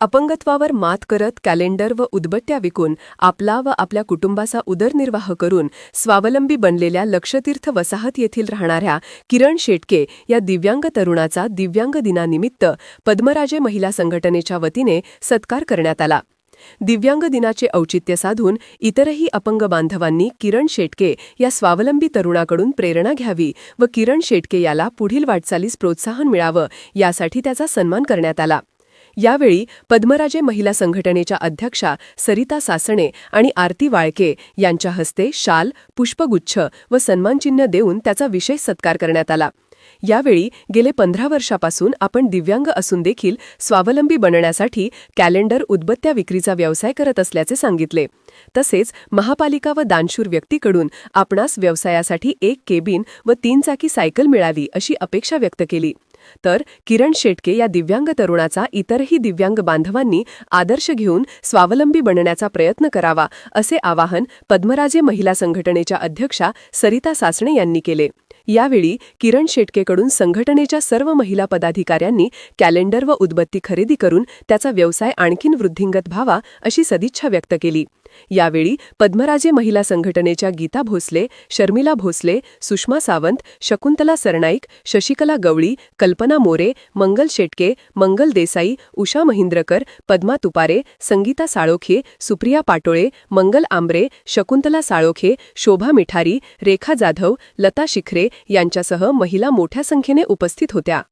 अपंगत्वावर मात करत कॅलेंडर व उदबत्त्या विकून आपला व आपल्या कुटुंबाचा उदरनिर्वाह करून स्वावलंबी बनलेल्या लक्षतीर्थ वसाहत येथील राहणाऱ्या किरण शेटके या दिव्यांग तरुणाचा दिव्यांग दिनानिमित्त पद्मराजे महिला संघटनेच्या वतीने सत्कार करण्यात आला। दिव्यांग दिनाचे औचित्य साधून इतरही अपंग बांधवांनी किरण शेटके या स्वावलंबी तरुणाकडून प्रेरणा घ्यावी व किरण शेटके याला पुढील वाटचालीस प्रोत्साहन मिळावं यासाठी त्याचा सन्मान करण्यात आला। यावेळी पद्मराजे महिला संघटनेच्या अध्यक्षा सरिता सासणे आणि आरती वाळके यांच्या हस्ते शाल, पुष्पगुच्छ व सन्मानचिन्ह देऊन त्याचा विशेष सत्कार करण्यात आला। यावेळी गेले 15 वर्षापासून आपण दिव्यांग असून देखील स्वावलंबी बनण्यासाठी कॅलेंडर उदबत्त्या विक्रीचा व्यवसाय करत असल्याचे सांगितले। तसेच महापालिका व दानशूर व्यक्तीकडून आपणास व्यवसायासाठी 1 केबिन व 3 चाकी सायकल मिळावी अशी अपेक्षा व्यक्त केली। तर किरण शेटके या दिव्यांग तरुणाचा इतरही दिव्यांग बांधवांनी आदर्श घेऊन स्वावलंबी बनण्याचा प्रयत्न करावा असे आवाहन पद्मराजे महिला संघटनेच्या अध्यक्षा सरिता सासणे यांनी केले। यावेळी किरण शेटकेकडून संघटनेच्या सर्व महिला पदाधिकाऱ्यांनी कॅलेंडर व उदबत्ती खरेदी करून त्याचा व्यवसाय आणखीन वृद्धिंगत व्हावा अशी सदिच्छा व्यक्त केली। यावेळी पद्मराजे महिला संघटनेच्या गीता भोसले, शर्मिला भोसले, सुषमा सावंत, शकुंतला सरनाईक, शशिकला गवळी, कल्पना मोरे, मंगल शेटके, मंगल देसाई, उषा महिंद्रकर, पद्मा तुपारे, संगीता साळोखे, सुप्रिया पाटोळे, मंगल आंब्रे, शकुंतला साळोखे, शोभा मिठारी, रेखा जाधव, लता शिखरे यांच्यासह महिला मोठ्या संख्येने उपस्थित होत्या।